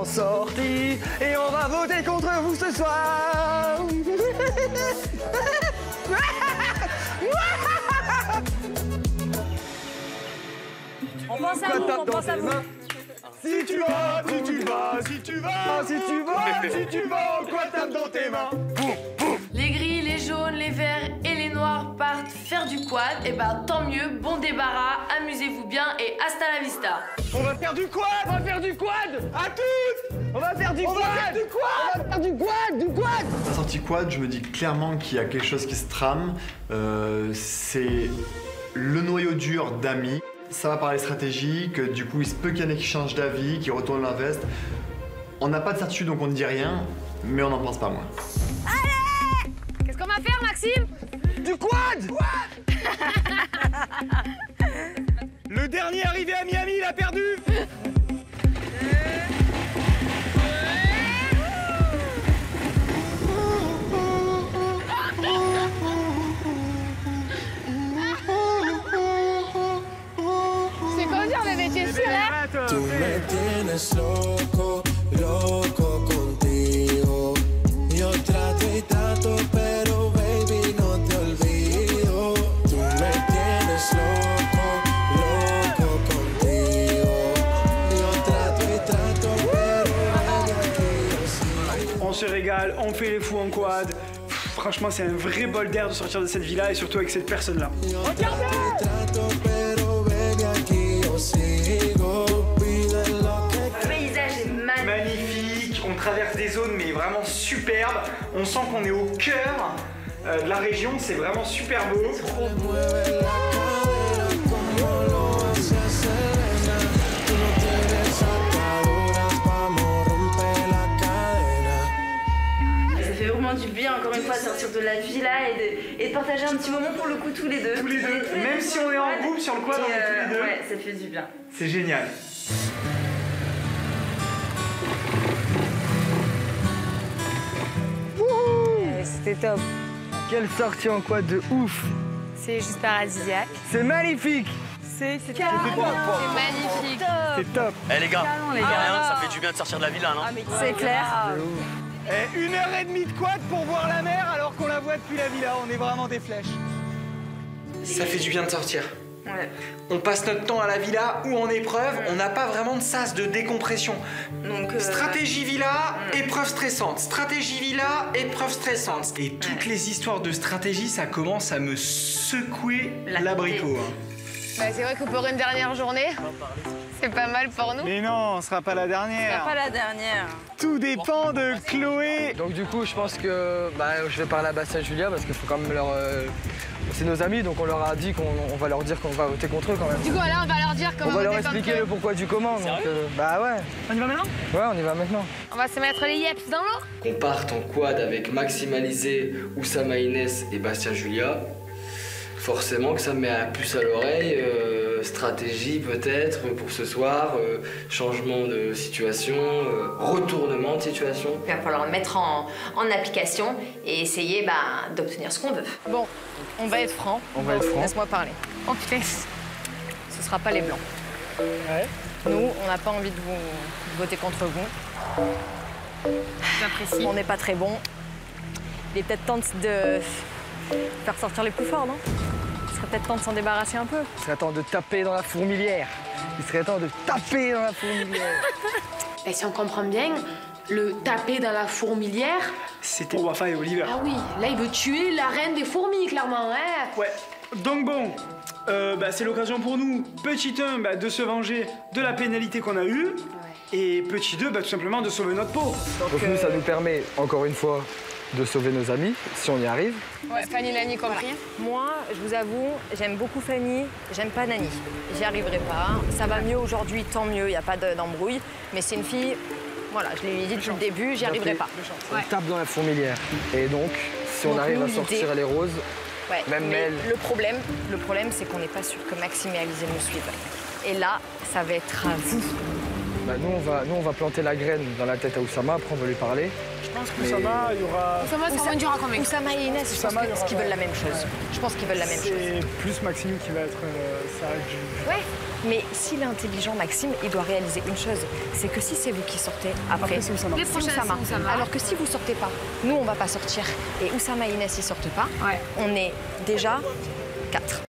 en sortie et on va voter contre vous ce soir. On pense à vous, on pense à vous. Si tu vas, si tu vas, si tu vas, si tu vas, si tu vas, quoi tape dans tes mains. Les gris, les jaunes, les verts et les noirs partent faire du quad. Et ben tant mieux, bon débarras, amusez-vous bien et hasta la vista. On va faire du quad, on va faire du quad. À toutes. On va faire du quad, on va faire du quad, on va faire du quad, du quad. À la sortie quad, je me dis clairement qu'il y a quelque chose qui se trame. C'est le noyau dur d'amis. Ça va parler stratégie, que du coup il se peut qu'il y en ait qui changent d'avis, qui retournent leur veste. On n'a pas de certitude donc on ne dit rien, mais on n'en pense pas moins. Allez! Qu'est-ce qu'on va faire, Maxime? Du quad. Le dernier arrivé à Miami, il a perdu. Tú me tienes loco, loco contigo. Yo trato y trato, pero baby no te olvido. Tú me tienes loco, loco contigo. Yo trato y trato, pero baby aquí yo sigo. On se régale, on fait les fous en quad. Franchement, c'est un vrai bol d'air de sortir de cette villa et surtout avec cette personne-là. Regardez! Le paysage est magnifique. Magnifique, on traverse des zones mais vraiment superbes. On sent qu'on est au cœur de la région, c'est vraiment super beau. Ça fait vraiment du bien encore une fois de sortir de la villa et de partager un petit moment pour le coup tous les deux. Tous les deux, même si on est en groupe sur le quad, on est tous les deux. Ouais, ça fait du bien. C'est génial. C'était top. Quelle sortie en quad de ouf. C'est juste paradisiaque. C'est magnifique. C'est magnifique. C'est top. Eh les gars, les gars. rien, ça fait du bien de sortir de la villa, non? C'est clair. Et 1h30 de quad pour voir la mer alors qu'on la voit depuis la villa. On est vraiment des flèches. Ça fait du bien de sortir. Ouais. On passe notre temps à la villa ou en épreuve, on n'a pas vraiment de sas de décompression. Donc, stratégie villa, épreuve stressante. Stratégie villa, épreuve stressante. Et toutes les histoires de stratégie, ça commence à me secouer l'abricot. Bah, c'est vrai que pour une dernière journée, c'est pas mal pour nous. Mais non, on sera pas la C'est dernière. pas la dernière. Tout dépend de Chloé. Donc du coup, je pense que je vais parler à Bastien et Julia parce qu'il faut quand même leur... c'est nos amis, donc on leur a dit qu'on va leur dire qu'on va voter contre eux quand même. Du coup, là, on va leur dire comment on va leur voter contre expliquer eux. le pourquoi du comment. Donc, bah ouais. On y va maintenant? Ouais, on y va maintenant. On va se mettre les yeps dans l'eau. Qu'on parte en quad avec Maxime Alizé, Oussama Inès et Bastien Julia, forcément que ça me met la puce à l'oreille. Stratégie peut-être pour ce soir, changement de situation, retournement de situation. Il va falloir le mettre en application et essayer d'obtenir ce qu'on veut. Bon, on va être franc. On va être franc. Laisse-moi parler. Oh putain, ce sera pas les blancs. Ouais. Nous, on n'a pas envie de vous voter contre vous. J'apprécie. On n'est pas très bon. Il est peut-être temps de faire sortir les plus forts, non? Il serait peut-être temps de s'en débarrasser un peu. Il serait temps de taper dans la fourmilière. Il serait temps de taper dans la fourmilière. Et si on comprend bien, le taper dans la fourmilière... C'était Wafa et Oliver. Ah oui, là il veut tuer la reine des fourmis, clairement, hein. Ouais, donc bon, c'est l'occasion pour nous, petit 1, de se venger de la pénalité qu'on a eue, et petit 2, tout simplement de sauver notre peau. Donc nous, ça nous permet, encore une fois, de sauver nos amis, si on y arrive. Ouais, Fanny et Nani compris. Moi, je vous avoue, j'aime beaucoup Fanny, j'aime pas Nani. J'y arriverai pas. Ça va mieux aujourd'hui, tant mieux, il n'y a pas d'embrouille. Mais c'est une fille, voilà, je l'ai dit depuis le début, j'y arriverai pas. On tape dans la fourmilière. Et donc, si on arrive à sortir les roses, même mais elle... Le problème, c'est qu'on n'est pas sûr que Maxime et Alizé nous suivent. Et là, ça va être à vous. Nous, on va planter la graine dans la tête à Oussama, après on va lui parler. Je pense qu'Oussama, il y aura... Oussama, ça va durer quand même. Oussama et Inès, je pense qu'ils veulent la même chose. Je pense qu'ils veulent la même chose. C'est plus Maxime qui va être ça. Ouais. Mais s'il est intelligent, Maxime, il doit réaliser une chose, c'est que si c'est vous qui sortez après, c'est Oussama. Les prochains, c'est Oussama. Alors que si vous sortez pas, nous on va pas sortir. Et Oussama et Inès ils sortent pas, on est déjà 4.